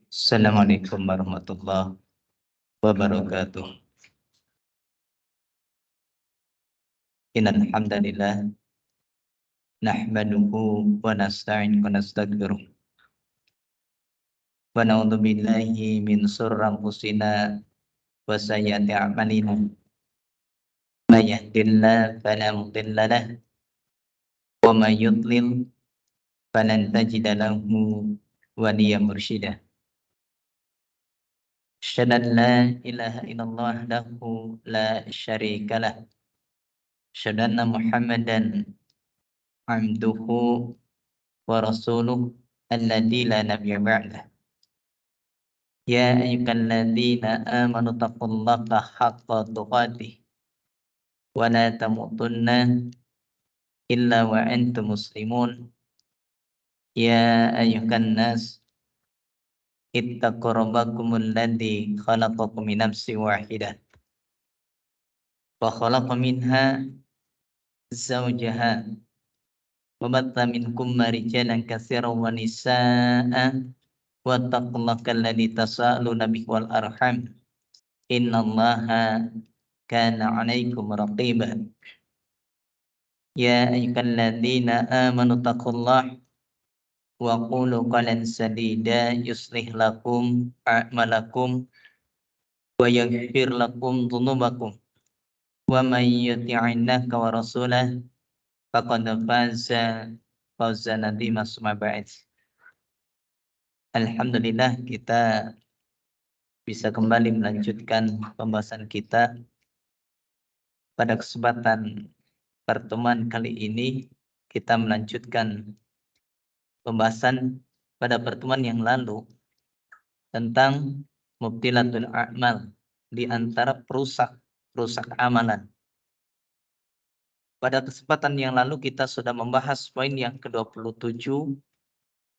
Assalamualaikum warahmatullahi wabarakatuh. Innal hamdalillah nahmaduhu wa nasta'in wa nastaghfiruh wa na'udzu billahi min shurri anfusina wa sayyiati a'malina. May yahdihillahu fala mudilla lahu wa may yudlil falan tajida lahu waliyyan mursyida. Asyhadu an la ilaha illallah wahdahu la syarika lah. Asyhadu anna Muhammadan abduhu wa rasuluh alladzi la nabiyya ba'dah. Ya ayyuhalladzina amanu taqullaha haqqa tuqatih wa la tamutunna illa wa antum muslimun. Ya ayyuhan nas ittaqu rabbakumul ladzi khalaqakum min nafsin wahidah wa khalaqa minha zawjaha wa batta minkum rijalan katsiran wa nisaa'a wattaqullaha alladzi tasaaluna bihi wal arham innallaha kana 'alaikum raqiba. Ya ayyuhalladzina amanu taqullaha wa qulu qawlan sadida yuslih lakum a'malakum wa yaghfir lakum dhunubakum wa may yuti'illah wa rasulahu faqad faza fawzan 'azima. Summa ba'd. Alhamdulillah kita bisa kembali melanjutkan pembahasan kita. Pada kesempatan pertemuan kali ini kita melanjutkan pembahasan pada pertemuan yang lalu tentang mubtilatul a'mal, di antara perusak amalan. Pada kesempatan yang lalu kita sudah membahas poin yang ke-27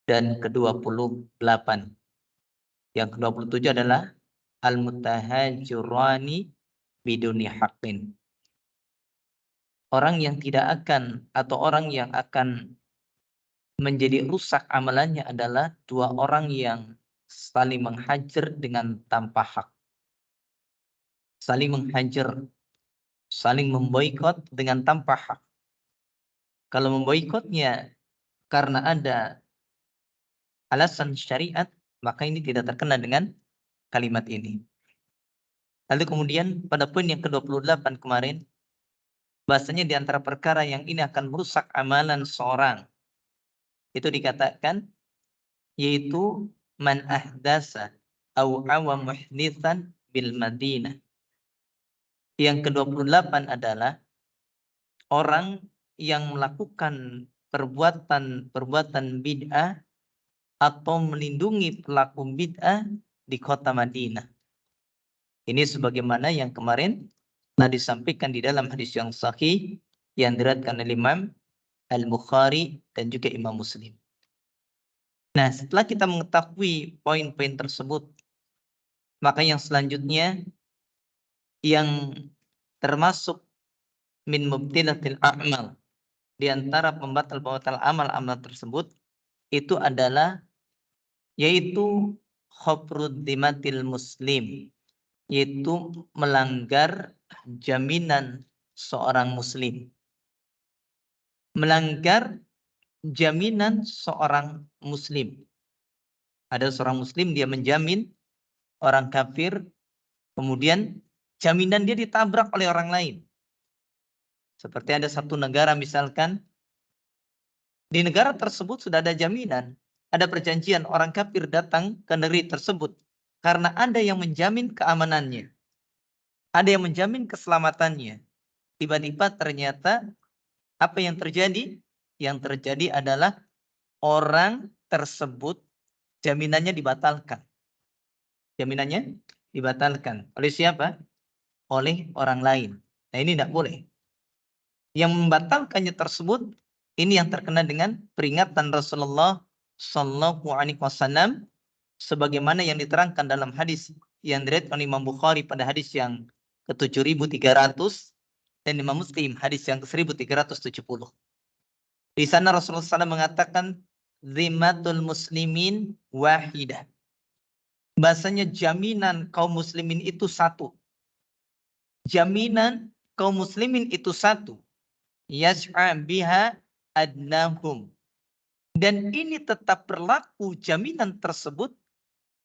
dan ke-28. Yang ke-27 adalah al-mutahajjurani biduni haqqin. Orang yang tidak akan, atau orang yang akan menjadi rusak amalannya adalah dua orang yang saling menghajar dengan tanpa hak. Saling menghajar, saling memboikot dengan tanpa hak. Kalau memboikotnya karena ada alasan syariat, maka ini tidak terkena dengan kalimat ini. Lalu kemudian pada poin yang ke-28 kemarin, bahasanya di antara perkara yang ini akan merusak amalan seorang, itu dikatakan yaitu man ahdasa au awa muhditsan bil Madinah. Yang ke-28 adalah orang yang melakukan perbuatan bid'ah atau melindungi pelaku bid'ah di kota Madinah. Ini sebagaimana yang kemarin telah disampaikan di dalam hadis yang sahih yang diriwayatkan oleh Imam Al-Bukhari dan juga Imam Muslim. Nah, setelah kita mengetahui poin-poin tersebut, maka yang selanjutnya yang termasuk min mubtilatil a'mal, di antara pembatal amal tersebut itu adalah yaitu khabrud dimatil muslim, yaitu melanggar jaminan seorang muslim. Melanggar jaminan seorang muslim. Ada seorang muslim, dia menjamin orang kafir, kemudian jaminan dia ditabrak oleh orang lain. Seperti ada satu negara misalkan, di negara tersebut sudah ada jaminan, ada perjanjian orang kafir datang ke negeri tersebut karena ada yang menjamin keamanannya, ada yang menjamin keselamatannya. Tiba-tiba ternyata apa yang terjadi? Yang terjadi adalah orang tersebut jaminannya dibatalkan. Jaminannya dibatalkan. Oleh siapa? Oleh orang lain. Nah, ini tidak boleh. Yang membatalkannya tersebut, ini yang terkena dengan peringatan Rasulullah Shallallahu Alaihi Wasallam, sebagaimana yang diterangkan dalam hadis yang diriwayatkan Imam Bukhari pada hadis yang ke-7300 dan Imam Muslim hadis yang ke-1370. Di sana Rasulullah SAW mengatakan zimmatul muslimin wahidah. Bahasanya jaminan kaum muslimin itu satu. Jaminan kaum muslimin itu satu. Yas'a biha adnahum. Dan ini tetap berlaku jaminan tersebut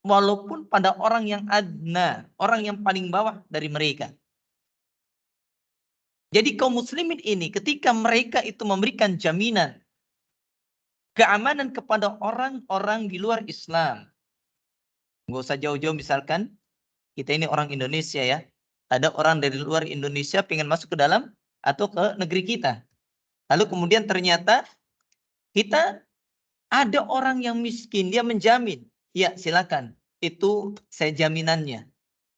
walaupun pada orang yang adna, orang yang paling bawah dari mereka. Jadi kaum muslimin ini ketika mereka itu memberikan jaminan keamanan kepada orang-orang di luar Islam. Nggak usah jauh-jauh misalkan kita ini orang Indonesia ya. Ada orang dari luar Indonesia pengen masuk ke dalam atau ke negeri kita. Lalu kemudian ternyata kita ada orang yang miskin, dia menjamin. Ya silakan, itu saya jaminannya.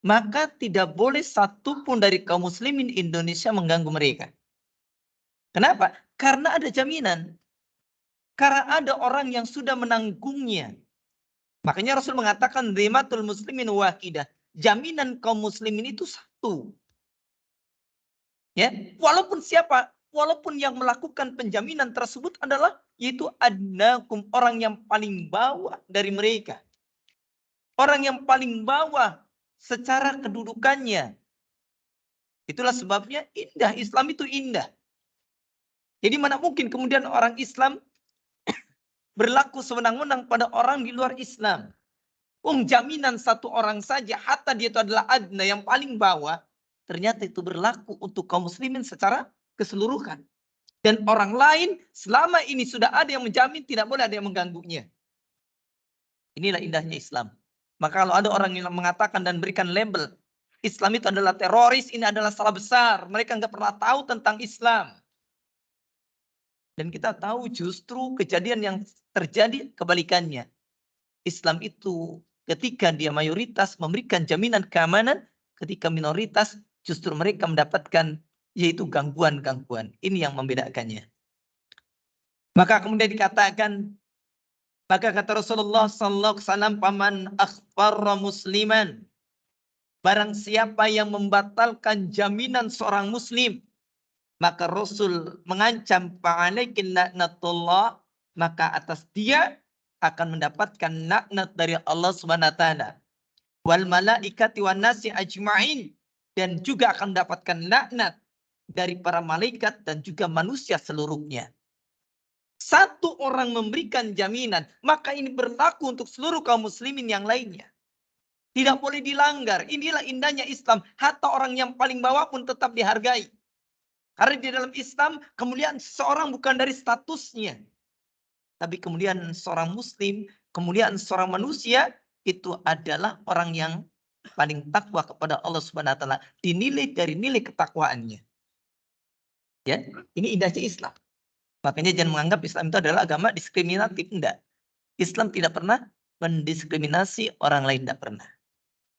Maka tidak boleh satupun dari kaum muslimin Indonesia mengganggu mereka. Kenapa? Karena ada jaminan. Karena ada orang yang sudah menanggungnya. Makanya Rasul mengatakan dhimatul muslimin wahidah. Jaminan kaum muslimin itu satu. Ya, walaupun siapa, walaupun yang melakukan penjaminan tersebut adalah yaitu adnakum, orang yang paling bawah dari mereka. Orang yang paling bawah secara kedudukannya. Itulah sebabnya indah, Islam itu indah. Jadi mana mungkin kemudian orang Islam berlaku sewenang-wenang pada orang di luar Islam. Jaminan satu orang saja, hatta dia itu adalah adna yang paling bawah, ternyata itu berlaku untuk kaum muslimin secara keseluruhan. Dan orang lain selama ini sudah ada yang menjamin, tidak boleh ada yang mengganggunya. Inilah indahnya Islam. Maka kalau ada orang yang mengatakan dan berikan label, Islam itu adalah teroris, ini adalah salah besar. Mereka nggak pernah tahu tentang Islam. Dan kita tahu justru kejadian yang terjadi kebalikannya. Islam itu ketika dia mayoritas memberikan jaminan keamanan, ketika minoritas justru mereka mendapatkan yaitu gangguan-gangguan. Ini yang membedakannya. Maka kemudian dikatakan, maka kata Rasulullah sallallahu alaihi wasallam, "Paman akhbarra musliman." Barang siapa yang membatalkan jaminan seorang muslim, maka Rasul mengancam fa'alaikin laknatullah, maka atas dia akan mendapatkan laknat dari Allah Subhanahu wa taala. Wal malaikati wan nasi ajma'in, dan juga akan mendapatkan laknat dari para malaikat dan juga manusia seluruhnya. Satu orang memberikan jaminan, maka ini berlaku untuk seluruh kaum muslimin yang lainnya. Tidak boleh dilanggar. Inilah indahnya Islam. Hatta orang yang paling bawah pun tetap dihargai. Karena di dalam Islam, kemuliaan seseorang bukan dari statusnya. Tapi kemudian seorang muslim, kemudian seorang manusia, itu adalah orang yang paling takwa kepada Allah Subhanahu wa taala, dinilai dari nilai ketakwaannya. Ya, ini indahnya Islam. Makanya jangan menganggap Islam itu adalah agama diskriminatif, enggak. Islam tidak pernah mendiskriminasi orang lain, tidak pernah.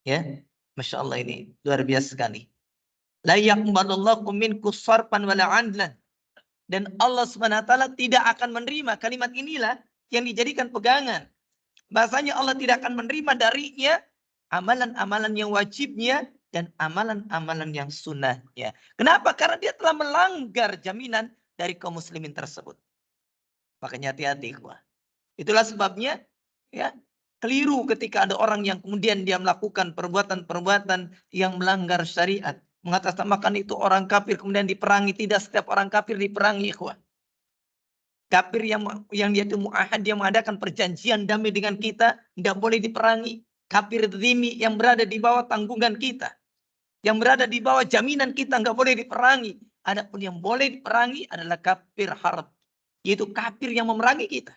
Ya, Masya Allah, ini luar biasa sekali. La yaqbalullahu minkum sarfan wala 'adlan. Dan Allah Subhanahu wa taala tidak akan menerima, kalimat inilah yang dijadikan pegangan. Bahasanya Allah tidak akan menerima darinya amalan-amalan yang wajibnya dan amalan-amalan yang sunnahnya. Kenapa? Karena dia telah melanggar jaminan dari kaum muslimin tersebut. Makanya hati-hati, ikhwah. Itulah sebabnya ya, keliru ketika ada orang yang kemudian dia melakukan perbuatan-perbuatan yang melanggar syariat. Mengatasnamakan itu orang kafir kemudian diperangi. Tidak setiap orang kafir diperangi, ikhwah. Kafir yang dia itu mu'ahad, dia mengadakan perjanjian damai dengan kita, tidak boleh diperangi. Kafir dhimmi yang berada di bawah tanggungan kita, yang berada di bawah jaminan kita, nggak boleh diperangi. Adapun yang boleh diperangi adalah kafir harb, yaitu kafir yang memerangi kita.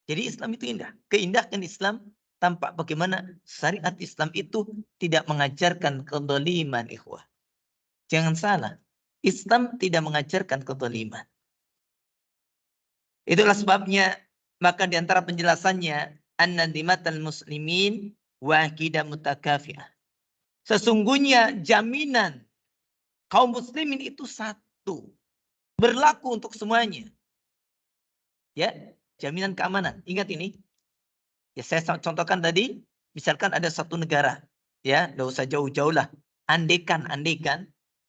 Jadi Islam itu indah. Keindahan Islam tampak bagaimana syariat Islam itu tidak mengajarkan kezaliman, ikhwah. Jangan salah, Islam tidak mengajarkan kezaliman. Itulah sebabnya, maka di antara penjelasannya, anna dimatal muslimin wahidah mutakafi'ah. Sesungguhnya jaminan kaum muslimin itu satu. Berlaku untuk semuanya. Ya, jaminan keamanan. Ingat ini. Ya, saya contohkan tadi, misalkan ada satu negara. Ya, enggak usah jauh-jauh lah. Andekan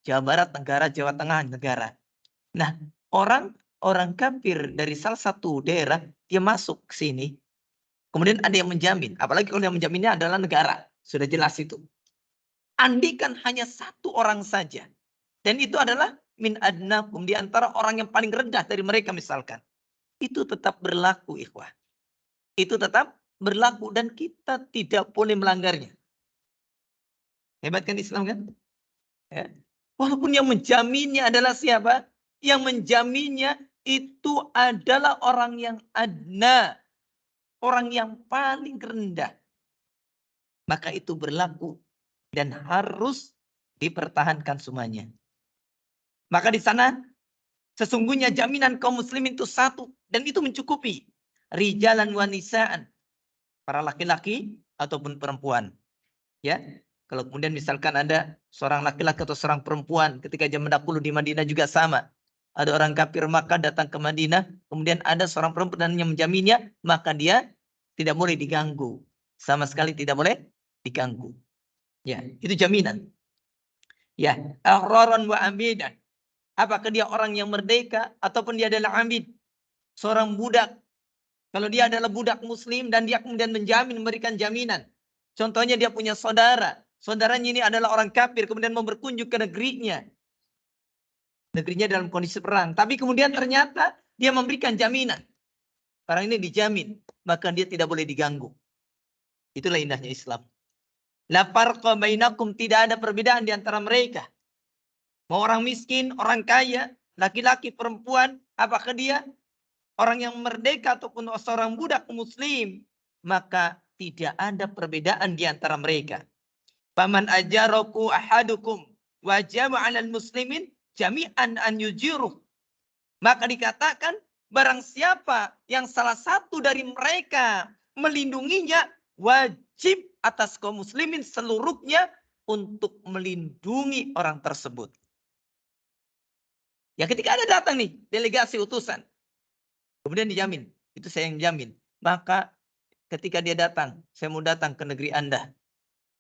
Jawa Barat negara, Jawa Tengah negara. Nah, orang kafir dari salah satu daerah, dia masuk ke sini. Kemudian ada yang menjamin. Apalagi kalau yang menjaminnya adalah negara. Sudah jelas itu. Andikan hanya satu orang saja. Dan itu adalah min adnakum. Di antara orang yang paling rendah dari mereka misalkan. Itu tetap berlaku ikhwah. Itu tetap berlaku. Dan kita tidak boleh melanggarnya. Hebat kan Islam kan? Ya. Walaupun yang menjaminnya adalah siapa? Yang menjaminnya itu adalah orang yang adna. Orang yang paling rendah. Maka itu berlaku. Dan harus dipertahankan semuanya. Maka di sana sesungguhnya jaminan kaum muslimin itu satu. Dan itu mencukupi. Rijalan wa nisaan. Para laki-laki ataupun perempuan. Ya. Kalau kemudian misalkan ada seorang laki-laki atau seorang perempuan. Ketika zaman dahulu di Madinah juga sama. Ada orang kafir maka datang ke Madinah. Kemudian ada seorang perempuan yang menjaminnya. Maka dia tidak boleh diganggu. Sama sekali tidak boleh diganggu. Ya, itu jaminan. Ya, ahraran wa abidan. Apakah dia orang yang merdeka ataupun dia adalah abid, seorang budak. Kalau dia adalah budak muslim dan dia kemudian menjamin memberikan jaminan. Contohnya dia punya saudara. Saudaranya ini adalah orang kafir kemudian mau berkunjung ke negerinya. Negerinya dalam kondisi perang. Tapi kemudian ternyata dia memberikan jaminan. Orang ini dijamin. Maka dia tidak boleh diganggu. Itulah indahnya Islam. La farqa bainakum, tidak ada perbedaan di antara mereka. Mau orang miskin, orang kaya, laki-laki, perempuan, apakah dia orang yang merdeka ataupun seorang budak muslim, maka tidak ada perbedaan di antara mereka. Faman ajaraku ahadukum wajib 'alal muslimin jami'an an yujiruh. Maka dikatakan barang siapa yang salah satu dari mereka melindunginya, wajib atas kaum muslimin seluruhnya untuk melindungi orang tersebut. Ya ketika ada datang nih delegasi utusan. Kemudian dijamin. Itu saya yang jamin. Maka ketika dia datang. Saya mau datang ke negeri Anda.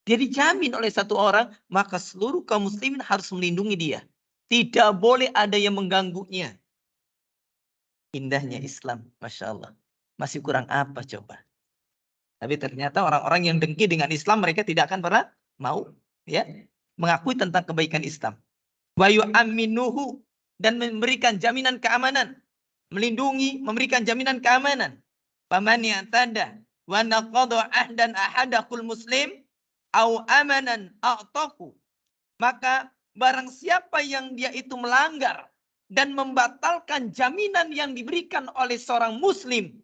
Dia dijamin oleh satu orang. Maka seluruh kaum muslimin harus melindungi dia. Tidak boleh ada yang mengganggunya. Indahnya Islam. Masya Allah. Masih kurang apa coba. Tapi ternyata orang-orang yang dengki dengan Islam. Mereka tidak akan pernah mau. Ya, mengakui tentang kebaikan Islam. Wa yu'amminuhu. Dan memberikan jaminan keamanan. Melindungi, memberikan jaminan keamanan. Faman ya'tada wa naqadha ahdan ahadakul muslim au amanan a'tahu. Maka barang siapa yang dia itu melanggar dan membatalkan jaminan yang diberikan oleh seorang muslim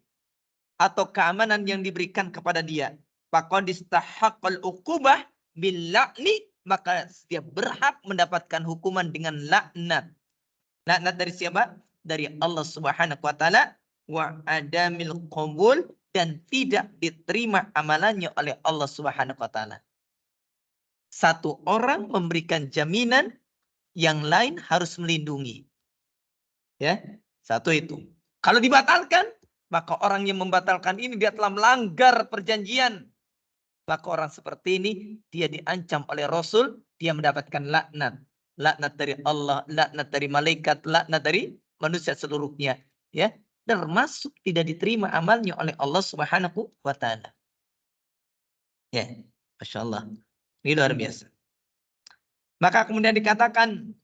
atau keamanan yang diberikan kepada dia, faqad istahaqqal uqubah bil la'ni, maka dia berhak mendapatkan hukuman dengan laknat. Laknat dari siapa? Dari Allah Subhanahu wa taala, wa adamil qabul, dan tidak diterima amalannya oleh Allah Subhanahu wa taala. Satu orang memberikan jaminan, yang lain harus melindungi. Ya, satu itu. Kalau dibatalkan, maka orang yang membatalkan ini dia telah melanggar perjanjian. Maka orang seperti ini dia diancam oleh Rasul, dia mendapatkan laknat. Laknat dari Allah, laknat dari malaikat, laknat dari manusia seluruhnya. Ya, termasuk tidak diterima amalnya oleh Allah Subhanahu wa taala. Ya, Masya Allah. Ini luar biasa. Maka kemudian dikatakan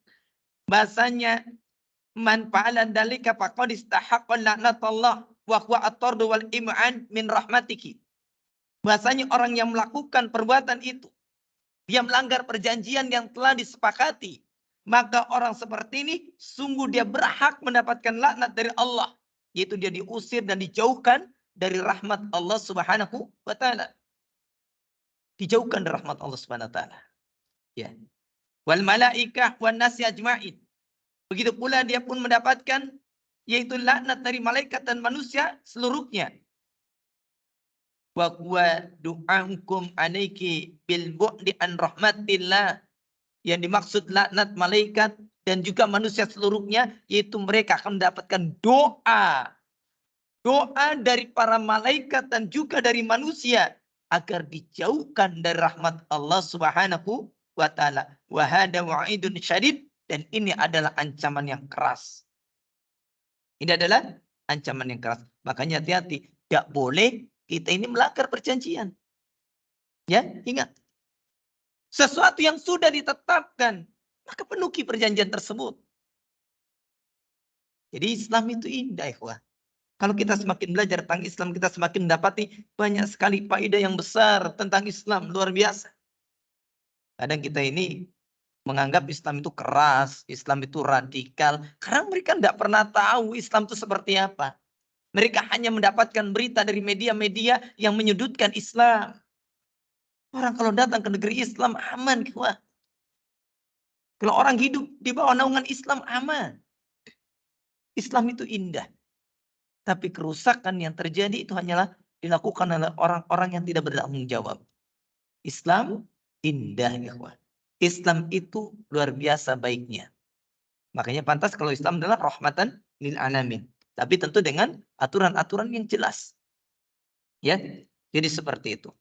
bahasanya man fa'ala dzalika faqad istahaqqa laknatullah wa huwa at-tardu wal im'an min rahmatiki. Bahasanya orang yang melakukan perbuatan itu, dia melanggar perjanjian yang telah disepakati. Maka orang seperti ini, sungguh dia berhak mendapatkan laknat dari Allah. Yaitu dia diusir dan dijauhkan dari rahmat Allah Subhanahu wa ta'ala. Dijauhkan dari rahmat Allah Subhanahu wa ta'ala. Ya. Wal malaikah wan nasi ajma'in. Begitu pula dia pun mendapatkan, yaitu laknat dari malaikat dan manusia seluruhnya. Wa huwa du'ankum alaiki bil bu'di an rahmatillah. Yang dimaksud laknat malaikat dan juga manusia seluruhnya, yaitu mereka akan mendapatkan doa. Doa dari para malaikat dan juga dari manusia agar dijauhkan dari rahmat Allah Subhanahu wa taala. Wa hada wa'idun syadid, dan ini adalah ancaman yang keras. Ini adalah ancaman yang keras. Makanya hati-hati, tidak boleh kita ini melanggar perjanjian. Ya, ingat. Sesuatu yang sudah ditetapkan, maka penuhi perjanjian tersebut. Jadi Islam itu indah, ikhwah. Kalau kita semakin belajar tentang Islam, kita semakin mendapati banyak sekali faedah yang besar tentang Islam, luar biasa. Kadang kita ini menganggap Islam itu keras, Islam itu radikal, karena mereka tidak pernah tahu Islam itu seperti apa. Mereka hanya mendapatkan berita dari media-media yang menyudutkan Islam. Orang kalau datang ke negeri Islam aman, ikhwah. Kalau orang hidup di bawah naungan Islam aman. Islam itu indah. Tapi kerusakan yang terjadi itu hanyalah dilakukan oleh orang-orang yang tidak bertanggung jawab. Islam indah, ikhwah. Islam itu luar biasa baiknya. Makanya pantas kalau Islam adalah rahmatan lil alamin. Tapi tentu dengan aturan-aturan yang jelas. Ya, jadi seperti itu.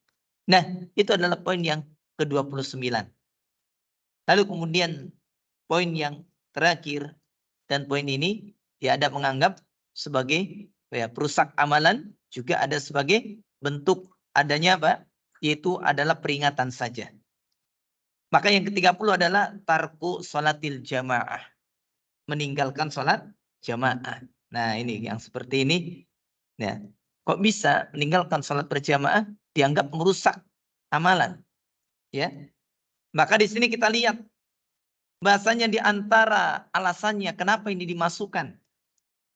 Nah, itu adalah poin yang ke-29. Lalu kemudian poin yang terakhir, dan poin ini ya ada menganggap sebagai ya, perusak amalan, juga ada sebagai bentuk adanya apa? Yaitu adalah peringatan saja. Maka yang ke-30 adalah tarku sholatil jamaah. Meninggalkan sholat jamaah. Nah ini yang seperti ini. Ya, kok bisa meninggalkan sholat berjamaah dianggap merusak amalan? Ya, maka di sini kita lihat bahasanya di antara alasannya kenapa ini dimasukkan.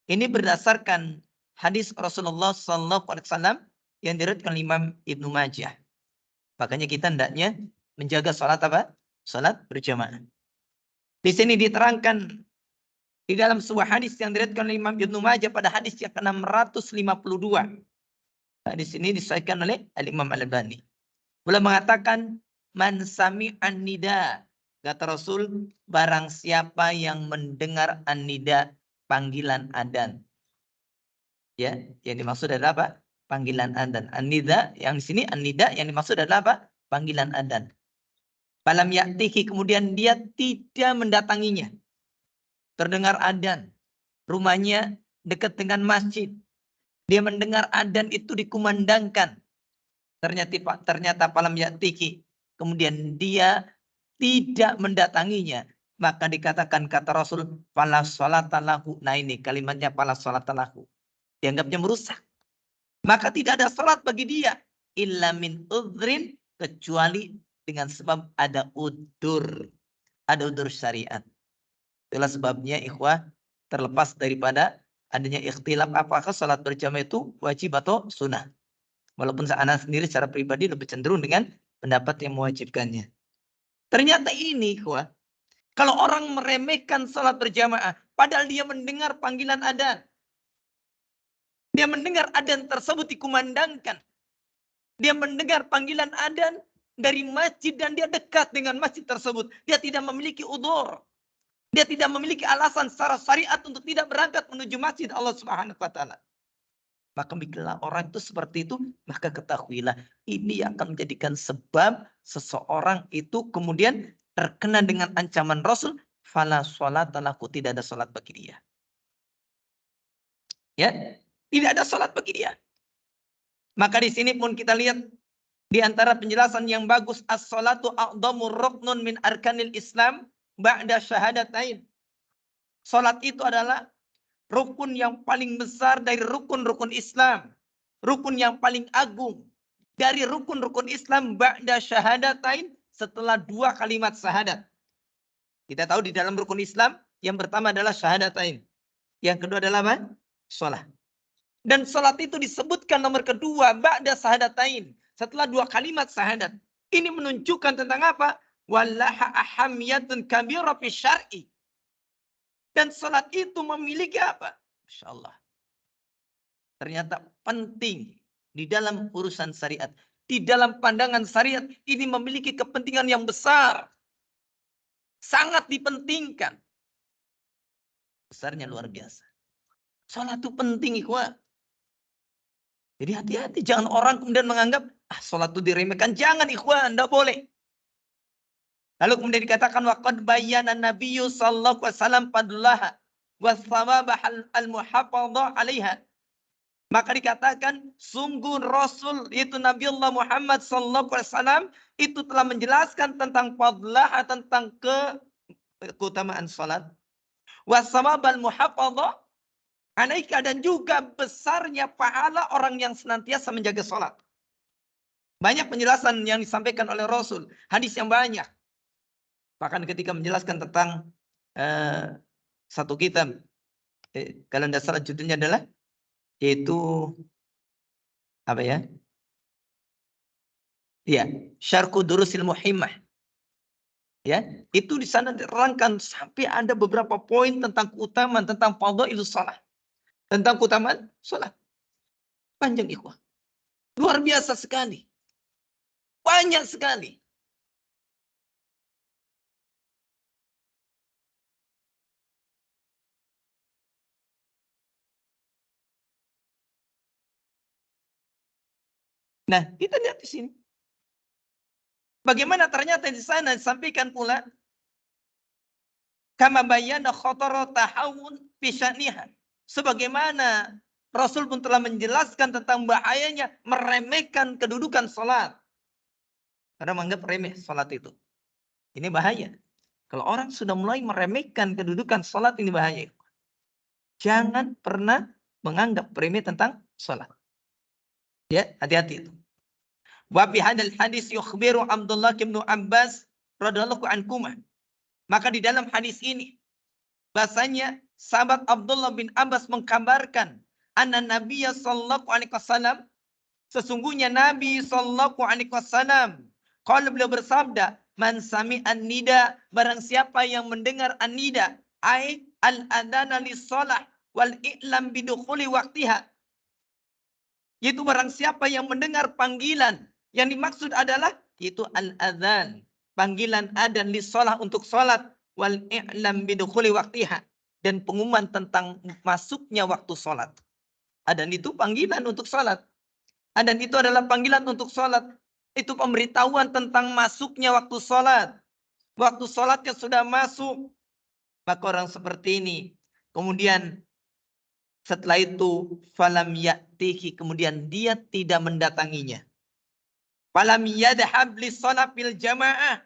Ini berdasarkan hadis Rasulullah SAW yang diriwayatkan Imam Ibnu Majah. Makanya kita hendaknya menjaga sholat apa? Sholat berjamaah. Di sini diterangkan di dalam sebuah hadis yang diriwayatkan oleh Imam Ibnu Majah pada hadis yang ke-652. Hadis ini disahihkan oleh Al-Imam Al-Albani. Beliau mengatakan, man sami'an nida. Kata Rasul, barang siapa yang mendengar an-nida, panggilan adzan. Ya, yang dimaksud adalah apa? Panggilan adzan. An-nida, yang di sini an-nida yang dimaksud adalah apa? Panggilan adzan. Falam ya'tihi, kemudian dia tidak mendatanginya. Terdengar adzan. Rumahnya dekat dengan masjid. Dia mendengar adzan itu dikumandangkan. Ternyata falam ya'tihi. Kemudian dia tidak mendatanginya. Maka dikatakan kata Rasul, fala sholata lahu. Nah ini kalimatnya fala sholata lahu. Dianggapnya merusak. Maka tidak ada sholat bagi dia. Illa min udhrin. Kecuali dengan sebab ada udur. Ada udur syariat. Itulah sebabnya ikhwah, terlepas daripada adanya ikhtilaf apakah sholat berjamaah itu wajib atau sunnah. Walaupun saya sendiri secara pribadi lebih cenderung dengan pendapat yang mewajibkannya. Ternyata ini ikhwah, kalau orang meremehkan sholat berjamaah, padahal dia mendengar panggilan adzan. Dia mendengar adzan tersebut dikumandangkan. Dia mendengar panggilan adzan dari masjid dan dia dekat dengan masjid tersebut. Dia tidak memiliki udzur. Dia tidak memiliki alasan secara syariat untuk tidak berangkat menuju masjid Allah Subhanahu wa taala. Maka bila orang itu seperti itu, maka ketahuilah ini akan menjadikan sebab seseorang itu kemudian terkena dengan ancaman Rasul, fala sholata lahu, tidak ada salat bagi dia. Ya, tidak ada salat bagi dia. Maka di sini pun kita lihat di antara penjelasan yang bagus, as-sholatu a'dhamu ruknun min arkanil Islam ba'da syahadatain. Salat itu adalah rukun yang paling besar dari rukun-rukun Islam. Rukun yang paling agung dari rukun-rukun Islam ba'da syahadatain, setelah 2 kalimat syahadat. Kita tahu di dalam rukun Islam yang pertama adalah syahadatain. Yang kedua adalah apa? Salat. Dan salat itu disebutkan nomor kedua ba'da syahadatain, setelah 2 kalimat syahadat. Ini menunjukkan tentang apa? Wallaha ahamiyatun kabira fi syar'i. Dan salat itu memiliki apa? Masya Allah. Ternyata penting di dalam urusan syariat. Di dalam pandangan syariat ini memiliki kepentingan yang besar. Sangat dipentingkan. Besarnya luar biasa. Salat itu penting, ikhwah. Jadi hati-hati. Jangan orang kemudian menganggap, salat itu diremehkan. Jangan, ikhwah. Tidak boleh. Lalu kemudian dikatakan, waqad bayyana nabiyyu sallallahu alaihi wasallam fadlaha wa thawabah al-muhafadhah 'alaiha. Maka dikatakan sungguh Rasul itu Nabi Allah Muhammad SAW itu telah menjelaskan tentang fadlah, tentang keutamaan salat. Wasawabal muhafadhah alaika, dan juga besarnya pahala orang yang senantiasa menjaga salat. Banyak penjelasan yang disampaikan oleh Rasul, hadis yang banyak. Bahkan ketika menjelaskan tentang satu kitab, kalau tidak salah judulnya adalah yaitu apa ya? Ya, Syarqu Durusil Muhimmah. Ya, itu di sana diterangkan sampai ada beberapa poin tentang keutamaan, tentang fadhailus shalah, tentang keutamaan salat. Panjang ikhwah. Luar biasa sekali. Banyak sekali. Nah, kita lihat di sini. Bagaimana ternyata di sana disampaikan pula kama bayyana khatara tahawun fi sya'niha. Sebagaimana Rasul pun telah menjelaskan tentang bahayanya meremehkan kedudukan salat. Karena menganggap remeh salat itu. Ini bahaya. Kalau orang sudah mulai meremehkan kedudukan salat, ini bahaya. Jangan pernah menganggap remeh tentang salat. Ya, hati-hati itu. Wa fi hadal hadis yukhbiru Abdullah bin Abbas radhiyallahu anhuma. Maka di dalam hadis ini bahasanya sahabat Abdullah bin Abbas mengkabarkan anna Nabiya sallallahu alaihi wasallam, sesungguhnya Nabi sallallahu alaihi wasallam kalau beliau bersabda, man sami'an nida, barang siapa yang mendengar an-nida, ai al-adana lis-shalah wal i'lam bidukhuli waqtiha, yaitu barang siapa yang mendengar panggilan, yang dimaksud adalah yaitu al-adzan, panggilan adzan lis-shalah untuk salat, wal i'lam bidukhuli waqtiha, dan pengumuman tentang masuknya waktu salat. Adzan itu panggilan untuk salat. Adzan itu adalah panggilan untuk salat. Itu pemberitahuan tentang masuknya waktu salat. Waktu salatnya sudah masuk. Maka orang seperti ini kemudian setelah itu falam ya'tihi, kemudian dia tidak mendatanginya. Falam yadhhab lis-shalah fil jamaah.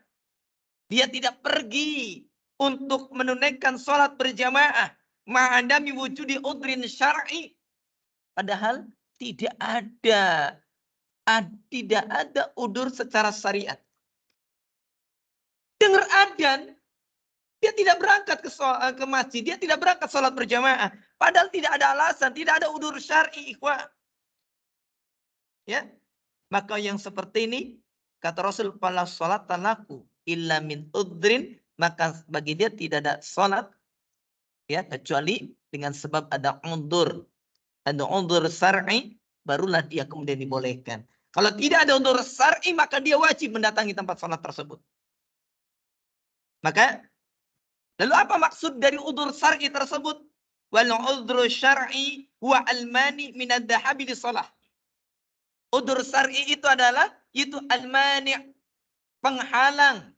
Dia tidak pergi untuk menunaikan salat berjamaah ma'adami wujudi udrin syar'i. Padahal tidak ada udur secara syariat. Dengar adzan, dia tidak berangkat ke masjid, dia tidak berangkat sholat berjamaah. Padahal tidak ada alasan, tidak ada udur syar'i, ikhwah. Ya, maka yang seperti ini kata Rasul, fala sholata laku illa min udrin, maka bagi dia tidak ada sholat ya kecuali dengan sebab ada udur syar'i, barulah dia kemudian dibolehkan. Kalau tidak ada udur syar'i, maka dia wajib mendatangi tempat sholat tersebut. Maka lalu apa maksud dari udur syar'i tersebut? Wal udhru syar'i wa al-mani min ad-dhahabi lis-shalah. Udur syar'i itu adalah al-mani', penghalang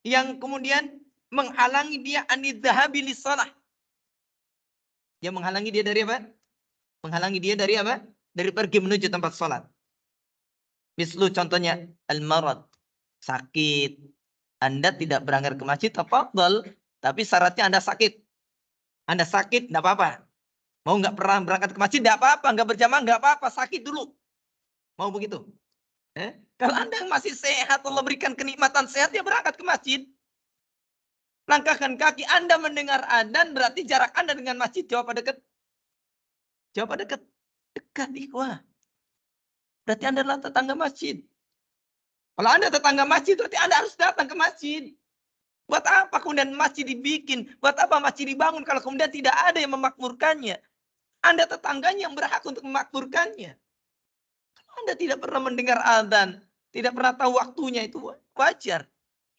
yang kemudian menghalangi dia anid-dhahabi lis-shalah. Yang menghalangi dia dari apa? Menghalangi dia dari apa? Dari pergi menuju tempat salat. Mislu contohnya al-marad, sakit. Anda tidak berangkat ke masjid, tafadhal, tapi syaratnya Anda sakit. Anda sakit, tidak apa-apa. Mau nggak pernah berangkat ke masjid, tidak apa-apa. Nggak berjamaah, nggak apa-apa. Sakit dulu. Mau begitu? Kalau Anda masih sehat, Allah berikan kenikmatan sehat, ya berangkat ke masjid. Langkahkan kaki, Anda mendengar adzan, berarti jarak Anda dengan masjid jauh apa dekat? Jauh apa dekat? Dekat, ikhwah. Berarti Anda adalah tetangga masjid. Kalau Anda tetangga masjid, berarti Anda harus datang ke masjid. Buat apa kemudian masjid dibikin? Buat apa masjid dibangun kalau kemudian tidak ada yang memakmurkannya? Anda tetangganya yang berhak untuk memakmurkannya. Kalau Anda tidak pernah mendengar adzan, tidak pernah tahu waktunya, itu wajar.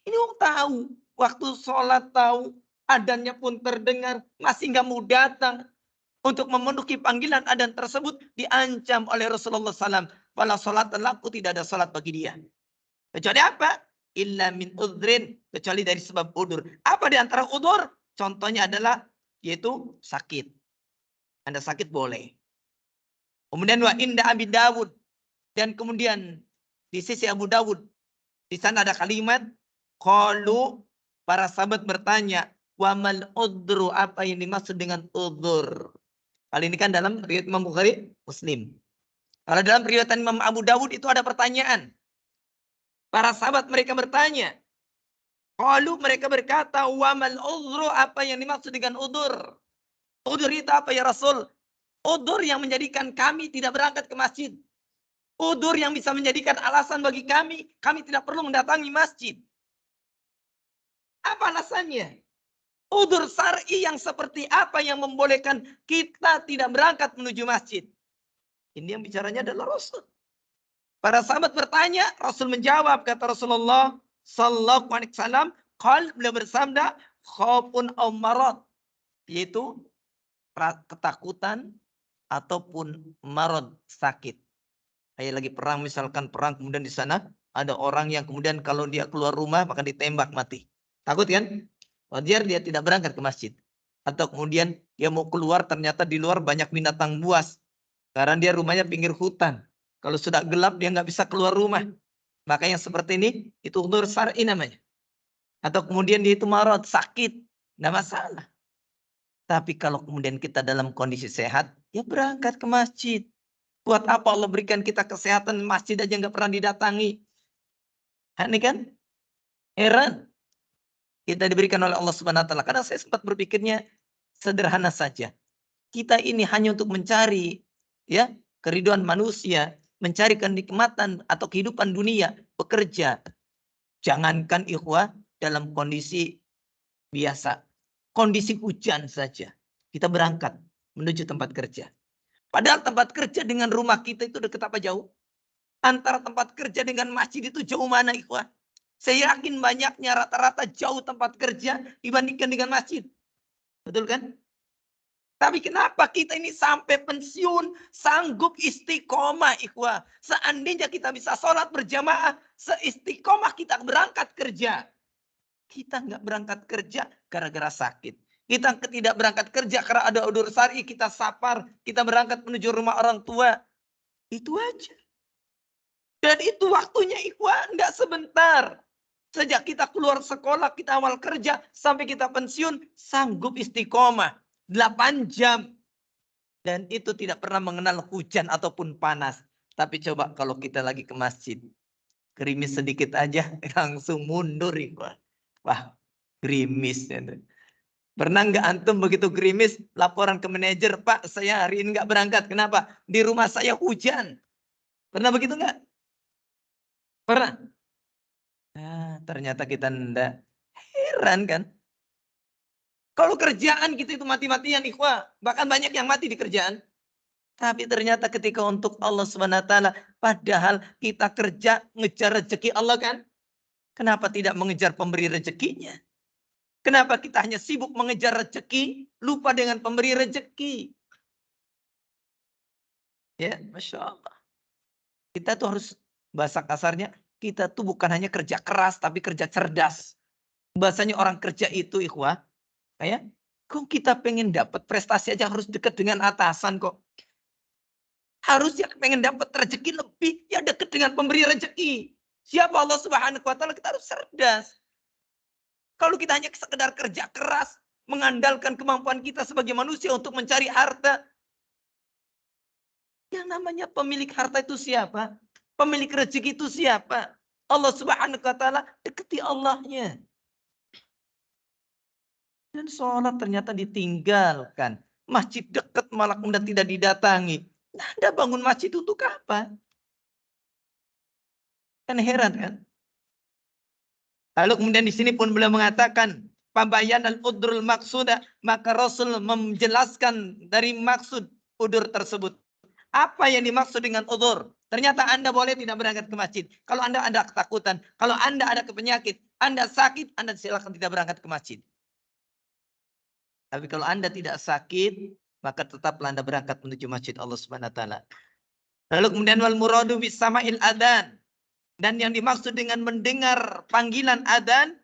Ini orang tahu. Waktu sholat tahu. Adzannya pun terdengar. Masih nggak mau datang. Untuk memenuhi panggilan adzan tersebut diancam oleh Rasulullah SAW. Wala sholat laku, tidak ada sholat bagi dia. Kecuali apa? Illa min udhrin, kecuali dari sebab udur. Apa di antara udur? Contohnya adalah yaitu sakit. Anda sakit boleh. Kemudian wa inda Abi Dawud. Dan kemudian di sisi Abu Dawud. Di sana ada kalimat. Qalu, para sahabat bertanya. Wa mal udru, apa yang dimaksud dengan udhur? Kali ini kan dalam riwayat Imam Bukhari, Muslim. Kalau dalam riwayat Imam Abu Dawud itu ada pertanyaan. Para sahabat mereka bertanya. Qalu, mereka berkata. Wa mal udru, apa yang dimaksud dengan udhur? Udhur itu apa ya Rasul? Udhur yang menjadikan kami tidak berangkat ke masjid. Udhur yang bisa menjadikan alasan bagi kami tidak perlu mendatangi masjid. Apa alasannya? Udhur syar'i yang seperti apa yang membolehkan kita tidak berangkat menuju masjid? Ini yang bicaranya adalah Rasul. Para sahabat bertanya, Rasul menjawab, kata Rasulullah sallallahu alaihi wasallam, beliau bersabda, khaufun aw marad, yaitu ketakutan ataupun marad, sakit. Kayak lagi perang, misalkan perang, kemudian di sana ada orang yang kemudian kalau dia keluar rumah maka ditembak mati. Takut kan? Wajar dia tidak berangkat ke masjid. Atau kemudian dia mau keluar, ternyata di luar banyak binatang buas. Karena dia rumahnya pinggir hutan. Kalau sudah gelap dia nggak bisa keluar rumah. Maka yang seperti ini itu udhur syar'i namanya. Atau kemudian dia itu marad, sakit, nggak masalah. Tapi kalau kemudian kita dalam kondisi sehat, ya berangkat ke masjid. Buat apa Allah berikan kita kesehatan, masjid aja nggak pernah didatangi. Ini kan heran. Kita diberikan oleh Allah Subhanahu wa taala. Karena saya sempat berpikirnya sederhana saja. Kita ini hanya untuk mencari ya keriduan manusia, mencari kenikmatan atau kehidupan dunia, bekerja. Jangankan ikhwah dalam kondisi biasa. Kondisi hujan saja. Kita berangkat menuju tempat kerja. Padahal tempat kerja dengan rumah kita itu dekat apa jauh? Antara tempat kerja dengan masjid itu jauh mana ikhwah? Saya yakin banyaknya rata-rata jauh tempat kerja dibandingkan dengan masjid. Betul kan? Tapi kenapa kita ini sampai pensiun sanggup istiqomah ikhwah? Seandainya kita bisa sholat berjamaah, seistiqomah kita berangkat kerja. Kita nggak berangkat kerja gara-gara sakit. Kita tidak berangkat kerja karena ada udhur syar'i, kita safar, kita berangkat menuju rumah orang tua. Itu aja. Dan itu waktunya ikhwan, nggak sebentar. Sejak kita keluar sekolah, kita awal kerja, sampai kita pensiun, sanggup istiqomah. 8 jam. Dan itu tidak pernah mengenal hujan ataupun panas. Tapi coba kalau kita lagi ke masjid, gerimis sedikit aja, langsung mundur ikhwan. Wah, gerimis. Pernah nggak antum begitu gerimis laporan ke manajer, Pak saya hari ini nggak berangkat. Kenapa? Di rumah saya hujan. Pernah begitu nggak? Pernah? Nah, ternyata kita ndak. Heran kan? Kalau kerjaan kita itu mati-matian ikhwah. Bahkan banyak yang mati di kerjaan. Tapi ternyata ketika untuk Allah SWT, padahal kita kerja ngejar rezeki Allah kan? Kenapa tidak mengejar pemberi rezekinya? Kenapa kita hanya sibuk mengejar rezeki, lupa dengan pemberi rezeki? Ya, Masya Allah. Kita tuh harus, bahasa kasarnya, kita tuh bukan hanya kerja keras, tapi kerja cerdas. Bahasanya orang kerja itu, ikhwah, ya, kok kita pengen dapat prestasi aja harus dekat dengan atasan kok. Harusnya pengen dapat rezeki lebih, ya dekat dengan pemberi rezeki. Siapa Allah Subhanahu wa taala, kita harus cerdas. Kalau kita hanya sekedar kerja keras, mengandalkan kemampuan kita sebagai manusia untuk mencari harta. Yang namanya pemilik harta itu siapa? Pemilik rezeki itu siapa? Allah Subhanahu wa taala, dekati Allahnya. Dan sholat ternyata ditinggalkan. Masjid dekat malah kemudian tidak didatangi. Nah, Anda bangun masjid untuk apa? Kan heran kan? Lalu kemudian di sini pun beliau mengatakan, Pabayan al-udrul maksuda, maka Rasul menjelaskan dari maksud udur tersebut. Apa yang dimaksud dengan udur? Ternyata Anda boleh tidak berangkat ke masjid. Kalau Anda ada ketakutan, kalau Anda ada penyakit, Anda sakit, Anda silakan tidak berangkat ke masjid. Tapi kalau Anda tidak sakit, maka tetaplah Anda berangkat menuju masjid Allah Subhanahu wa taala. Lalu kemudian wal muradu bis sama'il adzan. Dan yang dimaksud dengan mendengar panggilan adzan,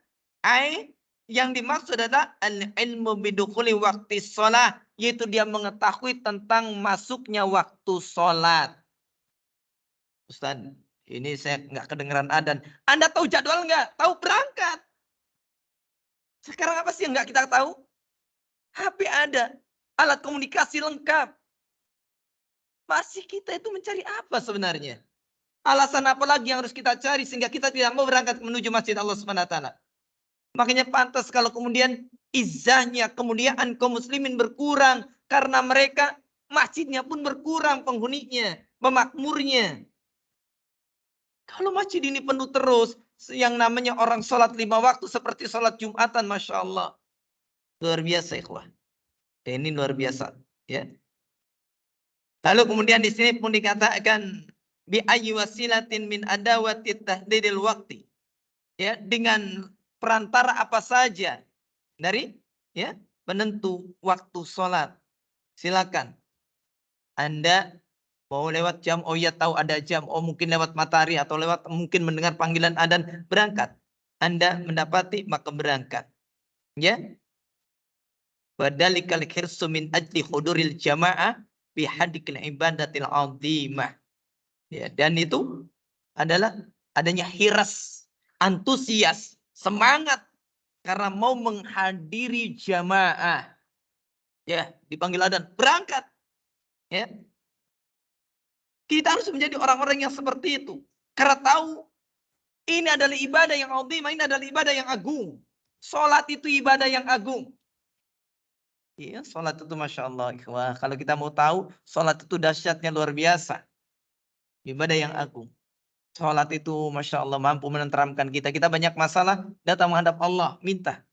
Yang dimaksud adalah al-ilmu bidukhuli waktu sholat. Yaitu dia mengetahui tentang masuknya waktu sholat. Ustaz, ini saya nggak kedengeran adzan. Anda tahu jadwal nggak? Tahu berangkat. Sekarang apa sih yang nggak kita tahu? HP ada. Alat komunikasi lengkap. Masih kita itu mencari apa sebenarnya? Alasan apa lagi yang harus kita cari sehingga kita tidak mau berangkat menuju masjid Allah Subhanahu wa taala? Makanya pantas kalau kemudian izahnya, kemuliaan kaum muslimin berkurang karena mereka masjidnya pun berkurang penghuninya, pemakmurnya. Kalau masjid ini penuh terus, yang namanya orang sholat 5 waktu seperti sholat Jumatan, Masya Allah. Luar biasa, ikhwah. Ini luar biasa. Ya. Lalu kemudian di sini pun dikatakan bi ayyi wasilatin min adawati tahdidil waqti. Ya, dengan perantara apa saja dari ya penentu waktu sholat. Silakan. Anda mau lewat jam, oh ya tahu ada jam, oh mungkin lewat matahari atau lewat mungkin mendengar panggilan adzan, berangkat. Anda mendapati maka berangkat. Ya. Wadalikal hirsu min ajli huduril jamaah bihadikil ibadatil azimah. Ya, dan itu adalah adanya hiras, antusias, semangat karena mau menghadiri jamaah. Ya, dipanggil adzan, berangkat. Ya. Kita harus menjadi orang-orang yang seperti itu. Karena tahu ini adalah ibadah yang azimah, ini adalah ibadah yang agung. Salat itu ibadah yang agung. Iya, sholat itu Masya Allah. Wah, kalau kita mau tahu, sholat itu dahsyatnya luar biasa. Ibadah yang agung. Sholat itu Masya Allah mampu menenteramkan kita. Kita banyak masalah, datang menghadap Allah, minta.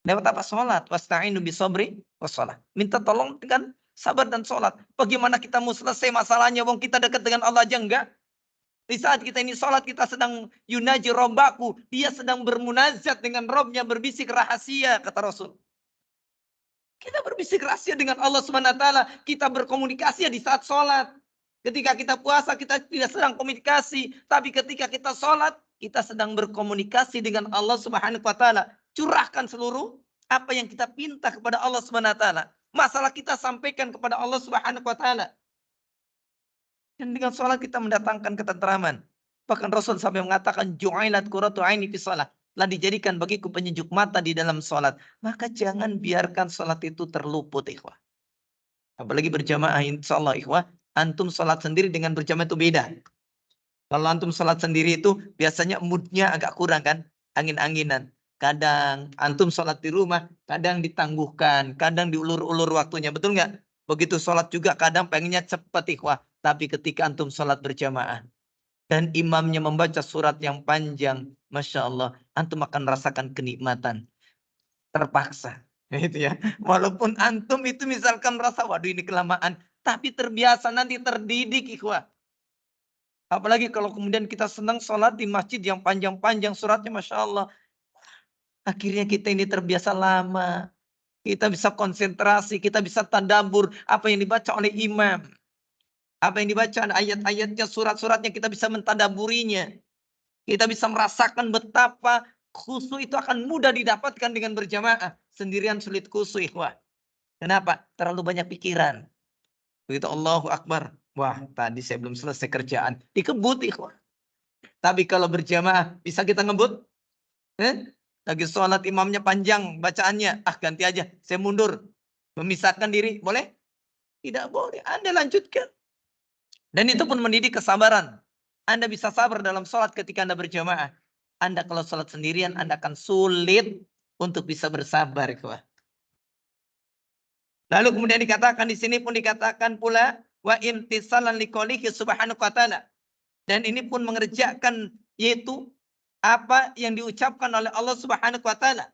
Lewat apa? Sholat. Wasta'inu bisobri wassalah. Minta tolong dengan sabar dan sholat. Bagaimana kita mau selesai masalahnya, wong kita dekat dengan Allah aja enggak? Di saat kita ini sholat, kita sedang yunaji robbaku. Dia sedang bermunajat dengan Robnya, berbisik rahasia, kata Rasul. Kita berbisik rahasia dengan Allah Subhanahu wa taala, kita berkomunikasi di saat sholat. Ketika kita puasa, kita tidak sedang komunikasi, tapi ketika kita sholat, kita sedang berkomunikasi dengan Allah Subhanahu wa taala. Curahkan seluruh apa yang kita pinta kepada Allah Subhanahu wa taala. Masalah kita sampaikan kepada Allah Subhanahu wa taala. Dan dengan sholat kita mendatangkan ketentraman. Bahkan Rasul sampai mengatakan ju'ilat qurratu aini fi shalah. Telah dijadikan bagiku penyejuk mata di dalam sholat. Maka jangan biarkan sholat itu terluput, ikhwah. Apalagi berjamaah, insya Allah, ikhwah. Antum sholat sendiri dengan berjamaah itu beda. Kalau antum sholat sendiri itu biasanya moodnya agak kurang kan. Angin-anginan. Kadang antum sholat di rumah, kadang ditangguhkan. Kadang diulur-ulur waktunya. Betul nggak? Begitu sholat juga kadang pengennya cepat, ikhwah. Tapi ketika antum sholat berjamaah. Dan imamnya membaca surat yang panjang, Masya Allah, antum akan merasakan kenikmatan. Terpaksa. Gitu ya. Walaupun antum itu misalkan merasa, waduh ini kelamaan. Tapi terbiasa, nanti terdidik, ikhwah. Apalagi kalau kemudian kita senang sholat di masjid yang panjang-panjang suratnya, Masya Allah. Akhirnya kita ini terbiasa lama. Kita bisa konsentrasi, kita bisa tadabbur apa yang dibaca oleh imam. Apa yang dibaca ayat-ayatnya, surat-suratnya, kita bisa mentadaburinya. Kita bisa merasakan betapa khusyuk itu akan mudah didapatkan dengan berjamaah. Sendirian sulit khusyuk, ikhwah. Kenapa? Terlalu banyak pikiran. Begitu Allahu Akbar. Wah, tadi saya belum selesai kerjaan. Dikebut, ikhwah. Tapi kalau berjamaah, bisa kita ngebut? Lagi sholat imamnya panjang bacaannya. Ah, ganti aja. Saya mundur. Memisahkan diri. Boleh? Tidak boleh. Anda lanjutkan. Dan itu pun mendidik kesabaran. Anda bisa sabar dalam sholat ketika Anda berjamaah. Anda kalau sholat sendirian, Anda akan sulit untuk bisa bersabar. Lalu kemudian dikatakan di sini pun dikatakan pula wa imtisalan liqoulihi subhanahu wa ta'ala. Dan ini pun mengerjakan yaitu apa yang diucapkan oleh Allah Subhanahu wa taala.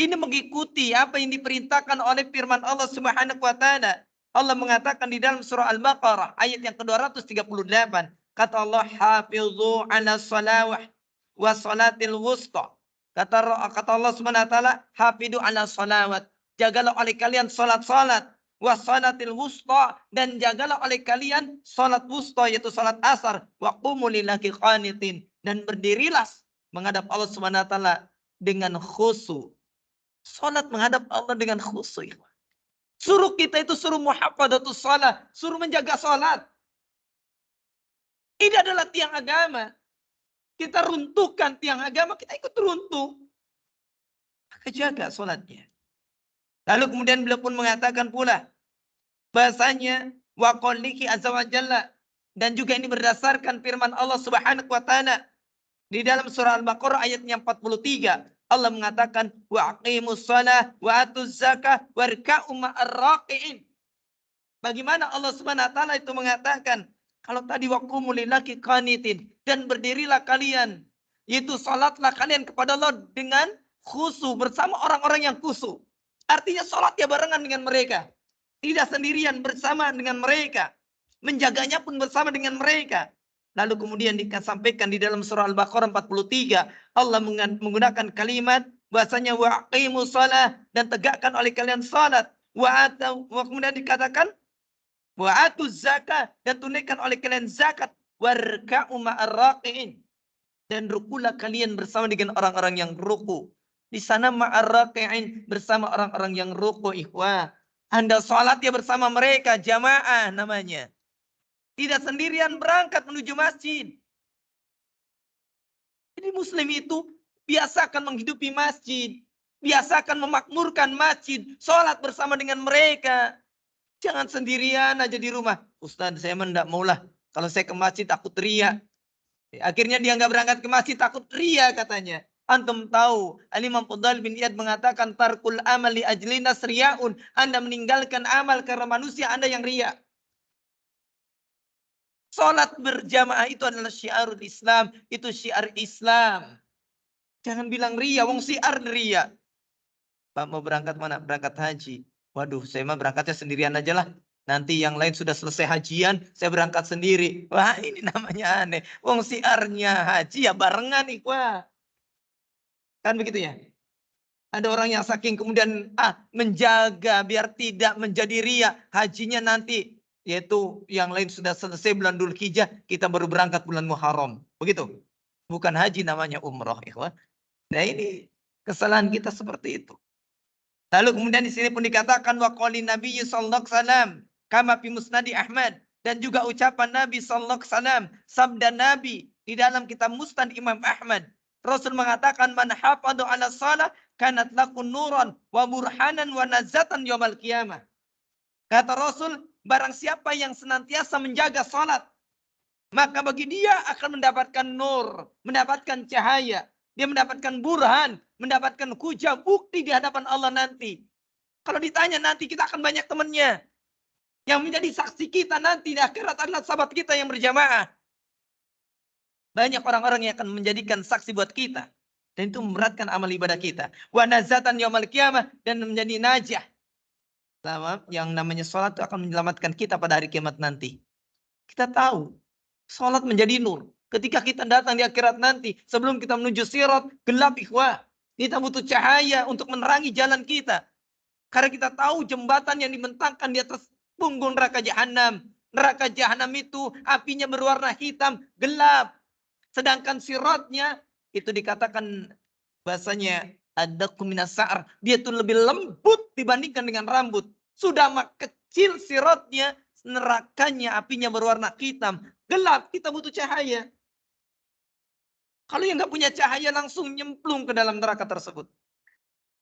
Ini mengikuti apa yang diperintahkan oleh firman Allah Subhanahu wa taala. Allah mengatakan di dalam surah Al-Baqarah ayat yang ke-238, kata Allah, hafizu 'ala shalawah wa salatil wusta. Kata Allah Subhanahu wa taala, hafizu 'ala shalawat. Jagalah oleh kalian salat-salat, wa salatil wusta, dan jagalah oleh kalian salat wusta yaitu salat asar, wa qumu lillahi qanitin, dan berdirilah menghadap Allah Subhanahu wa taala dengan khusyuk. Salat menghadap Allah dengan khusyuk. Suruh kita itu suruh muhafadzatus shalah, suruh menjaga salat. Ini adalah tiang agama. Kita runtuhkan tiang agama, kita ikut runtuh. Maka jaga salatnya. Lalu kemudian beliau pun mengatakan pula bahasanya wa qoulihi azza wa jalla, dan juga ini berdasarkan firman Allah Subhanahu wa taala di dalam surah Al-Baqarah ayatnya 43. Allah mengatakan wa aqimus shalah wa atuz zakah warka'u ma'ar raqi'in. Bagaimana Allah Subhanahu wa taala itu mengatakan, kalau tadi waqumu lillahi qanitin, dan berdirilah kalian, yaitu salatlah kalian kepada Allah dengan khusyuk bersama orang-orang yang khusyuk. Artinya salat ya barengan dengan mereka. Tidak sendirian, bersama dengan mereka. Menjaganya pun bersama dengan mereka. Lalu kemudian disampaikan di dalam surah Al-Baqarah 43, Allah menggunakan kalimat bahasanya wa aqimus shalah, dan tegakkan oleh kalian salat. Kemudian dikatakan wa atuz zakah, dan tunaikan oleh kalian zakat. Warka'u ma'ar raqi'in, dan rukulah kalian bersama dengan orang-orang yang ruku. Di sana ma'ar raqi'in, bersama orang-orang yang ruku, ikhwah. Anda salat ya bersama mereka, jamaah namanya. Tidak sendirian berangkat menuju masjid. Jadi muslim itu biasakan menghidupi masjid. Biasakan memakmurkan masjid. Salat bersama dengan mereka. Jangan sendirian aja di rumah. Ustaz, saya tidak maulah. Kalau saya ke masjid takut ria. Akhirnya dia nggak berangkat ke masjid, takut ria katanya. Antum tahu, Al-Imam Fudail bin Iyad mengatakan tarkul amali ajlinas riyaun. Anda meninggalkan amal karena manusia Anda yang ria. Salat berjamaah itu adalah syiarul Islam. Itu syiar Islam. Jangan bilang ria, wong syiar ria. Pak mau berangkat mana? Berangkat haji. Waduh, saya mah berangkatnya sendirian aja lah. Nanti yang lain sudah selesai hajian, saya berangkat sendiri. Wah, ini namanya aneh. Wong syiarnya haji ya barengan, ikhwah. Kan begitu ya? Ada orang yang saking kemudian menjaga biar tidak menjadi ria. Hajinya nanti, yaitu yang lain sudah selesai bulan Dzulhijjah, kita baru berangkat bulan Muharram. Begitu. Bukan haji, namanya umroh, ikhwah. Nah, ini kesalahan kita seperti itu. Lalu kemudian di sini pun dikatakan wa qaulin Nabi sallallahu alaihi wasallam kama fi Musnad Ahmad, dan juga ucapan Nabi sallallahu alaihi wasallam, sabda Nabi di dalam kitab Musnad Imam Ahmad. Rasul mengatakan man hafadhu ala shalah kanat lakun nuran wa burhanan wa nazatan yaumil qiyamah. Kata Rasul, barang siapa yang senantiasa menjaga salat, maka bagi dia akan mendapatkan nur, mendapatkan cahaya. Dia mendapatkan burhan, mendapatkan hujah, bukti di hadapan Allah nanti. Kalau ditanya nanti, kita akan banyak temannya. Yang menjadi saksi kita nanti di akhirat adalah sahabat kita yang berjamaah. Banyak orang-orang yang akan menjadikan saksi buat kita. Dan itu memberatkan amal ibadah kita. Wa nazatan yaumil qiyamah, dan menjadi najah. Yang namanya sholat itu akan menyelamatkan kita pada hari kiamat nanti. Kita tahu, sholat menjadi nur. Ketika kita datang di akhirat nanti, sebelum kita menuju sirat, gelap, ikhwah. Kita butuh cahaya untuk menerangi jalan kita. Karena kita tahu jembatan yang dibentangkan di atas punggung neraka jahanam. Neraka jahanam itu apinya berwarna hitam, gelap. Sedangkan siratnya itu dikatakan bahasanya ada kuminas sa'ar. Dia itu lebih lembut dibandingkan dengan rambut. Sudah amat kecil siratnya, nerakanya apinya berwarna hitam, gelap. Kita butuh cahaya. Kalau yang nggak punya cahaya langsung nyemplung ke dalam neraka tersebut.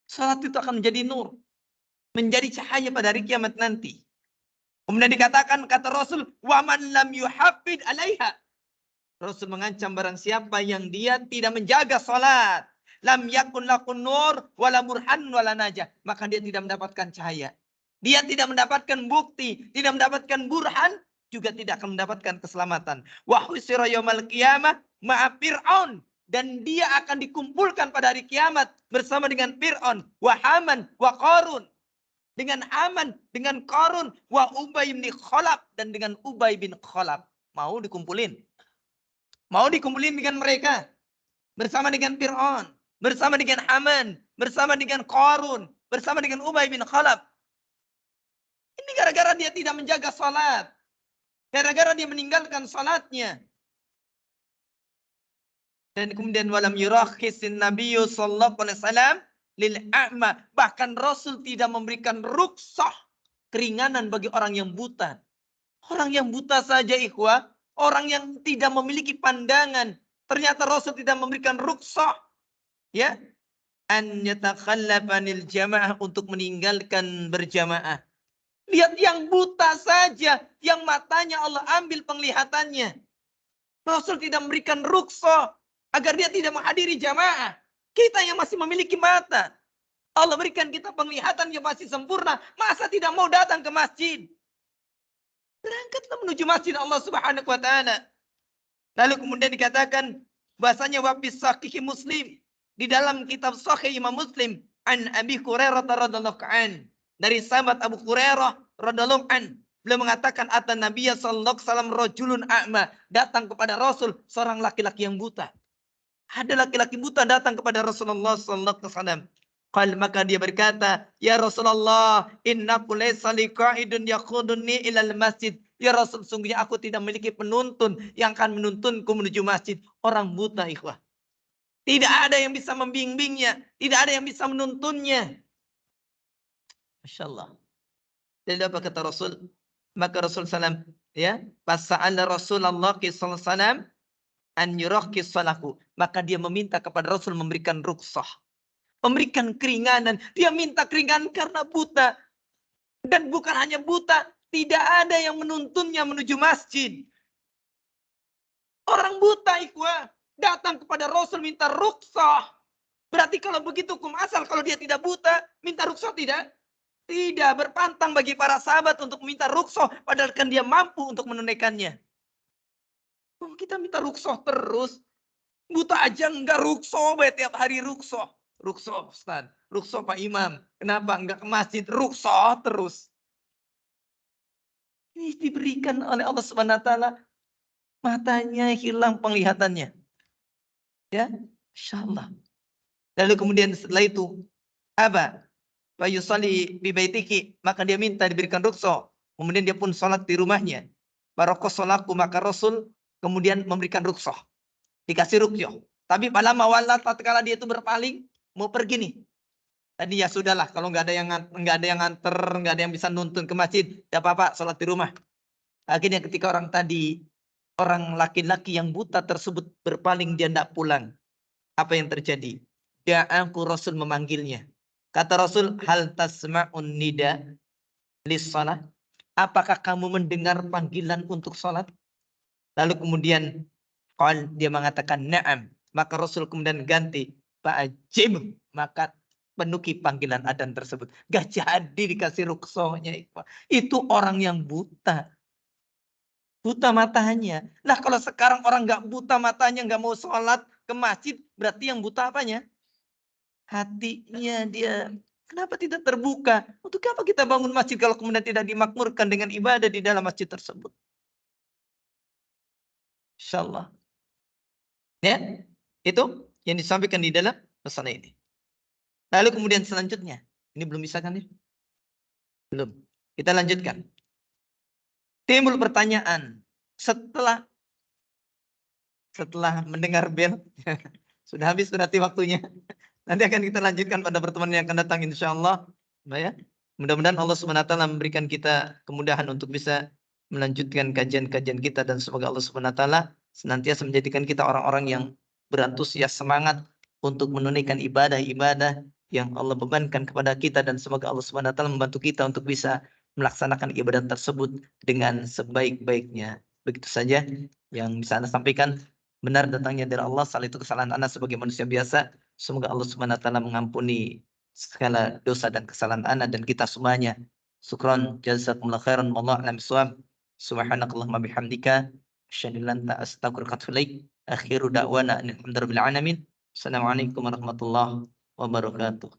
Salat itu akan menjadi nur, menjadi cahaya pada hari kiamat nanti. Kemudian dikatakan kata Rasul, wa man lam yuhaffid 'alaiha. Rasul mengancam barang siapa yang dia tidak menjaga salat, lam yakun lakun nur wala burhan wala najah, maka dia tidak mendapatkan cahaya. Dia tidak mendapatkan bukti, tidak mendapatkan burhan, juga tidak akan mendapatkan keselamatan. Wa husira yaumal qiyamah ma'a Fir'aun, dan dia akan dikumpulkan pada hari kiamat bersama dengan Fir'aun, wa Haman, wa Qarun. Dengan Haman, dengan Qarun, wa Ubay bin Khalaf, dan dengan Ubay bin Khalaf. Mau dikumpulin? Mau dikumpulin dengan mereka? Bersama dengan Fir'aun, bersama dengan Haman, bersama dengan Qarun, bersama dengan Ubay bin Khalaf. Ini gara-gara dia tidak menjaga salat. Gara-gara dia meninggalkan salatnya. Dan kemudian walam yurakhisin nabiyyu sallallahu alaihi wasallam lil a'ma. Bahkan Rasul tidak memberikan rukhsah, keringanan bagi orang yang buta. Orang yang buta saja ikhwah, orang yang tidak memiliki pandangan, ternyata Rasul tidak memberikan rukhsah, ya, an yatakhallafanil jamaah, untuk meninggalkan berjamaah. Lihat yang buta saja, yang matanya Allah ambil penglihatannya. Rasul tidak memberikan rukhsah agar dia tidak menghadiri jamaah. Kita yang masih memiliki mata, Allah berikan kita penglihatan yang masih sempurna, masa tidak mau datang ke masjid? Berangkatlah menuju masjid Allah Subhanahu wa taala. Lalu kemudian dikatakan bahasanya wa fi sahih Muslim, di dalam kitab sahih Imam Muslim, an Abi Hurairah radhiyallahu an, dari sahabat Abu Hurairah radhiyallahu an, beliau mengatakan atan Nabiya sallallahu alaihi wasallam rajulun a'ma, datang kepada Rasul seorang laki-laki yang buta. Ada laki-laki buta datang kepada Rasulullah sallallahu alaihi wasallam. Maka dia berkata, ya Rasulullah, innaku laysa li qa'idun yaquduni ilal masjid. Ya Rasul, sungguhnya aku tidak memiliki penuntun yang akan menuntunku menuju masjid. Orang buta, ikhwah. Tidak ada yang bisa membimbingnya, tidak ada yang bisa menuntunnya. Masya Allah. Dan apa kata Rasul? Maka Rasul SAW, ya, pasal Rasulullah SAW an yurakhis salahu. Maka dia meminta kepada Rasul memberikan rukhsah, memberikan keringanan. Dia minta keringanan karena buta. Dan bukan hanya buta, tidak ada yang menuntunnya menuju masjid. Orang buta, ikhwah, datang kepada Rasul minta rukhsah. Berarti kalau begitu hukum asal, kalau dia tidak buta, minta rukhsah tidak? Tidak, berpantang bagi para sahabat untuk minta rukhsah, padahal kan dia mampu untuk menunaikannya. Kita minta rukhsah terus. Buta aja enggak rukhsah, tiap hari rukhsah. Rukhsah, Ustaz. Rukhsah Pak Imam. Kenapa enggak ke masjid? Rukhsah terus. Ini diberikan oleh Allah Subhanahu wa taala, matanya hilang penglihatannya. Ya, insyaallah. Lalu kemudian setelah itu apa? Fa yusalli bi baitiki, maka dia minta diberikan rukhsah. Kemudian dia pun salat di rumahnya. Barakasalaku, maka Rasul kemudian memberikan rukhsah. Dikasih rukhsah. Tapi pada mawala tatkala dia itu berpaling mau pergi nih. Tadi ya sudahlah, kalau nggak ada yang nganter, nggak ada yang bisa nuntun ke masjid, ya apa-apa, sholat di rumah. Akhirnya ketika orang tadi, orang laki-laki yang buta tersebut berpaling, dia tidak pulang. Apa yang terjadi? Aku Rasul memanggilnya. Kata Rasul, hal tasma'un nida lis salat? Apakah kamu mendengar panggilan untuk sholat? Lalu kemudian dia mengatakan na'am. Maka Rasul kemudian ganti, fa'ajib, maka penuhi panggilan adzan tersebut. Gak jadi dikasih rukhsahnya. Itu orang yang buta. Buta matanya. Nah kalau sekarang orang gak buta matanya, gak mau sholat ke masjid, berarti yang buta apanya? Hatinya dia. Kenapa tidak terbuka? Untuk apa kita bangun masjid kalau kemudian tidak dimakmurkan dengan ibadah di dalam masjid tersebut? Insyaallah. Ya, itu yang disampaikan di dalam pesan ini. Lalu kemudian selanjutnya, ini belum bisa kan ya? Belum. Kita lanjutkan. Timbul pertanyaan setelah mendengar bel, sudah habis berarti waktunya. Nanti akan kita lanjutkan pada pertemuan yang akan datang insyaallah. Ya. Mudah-mudahan Allah Subhanahu wa taala memberikan kita kemudahan untuk bisa melanjutkan kajian-kajian kita, dan semoga Allah Subhanahu wa taala senantiasa menjadikan kita orang-orang yang berantusias, semangat untuk menunaikan ibadah-ibadah yang Allah bebankan kepada kita, dan semoga Allah Subhanahu wa taala membantu kita untuk bisa melaksanakan ibadah tersebut dengan sebaik-baiknya. Begitu saja yang bisa Anda sampaikan. Benar datangnya dari Allah, salah itu kesalahan Anda sebagai manusia biasa. Semoga Allah Subhanahu wa taala mengampuni segala dosa dan kesalahan Anda dan kita semuanya. Syukran, jazakumullah khairan, wallahu a'lam bishawab. Subhanakallahumma bihamdika asyhadu an la ilaha illa anta astaghfiruka wa atubu ilaik. Akhiru da'wana alhamdulillahi rabbil alamin. Assalamualaikum warahmatullahi wabarakatuh.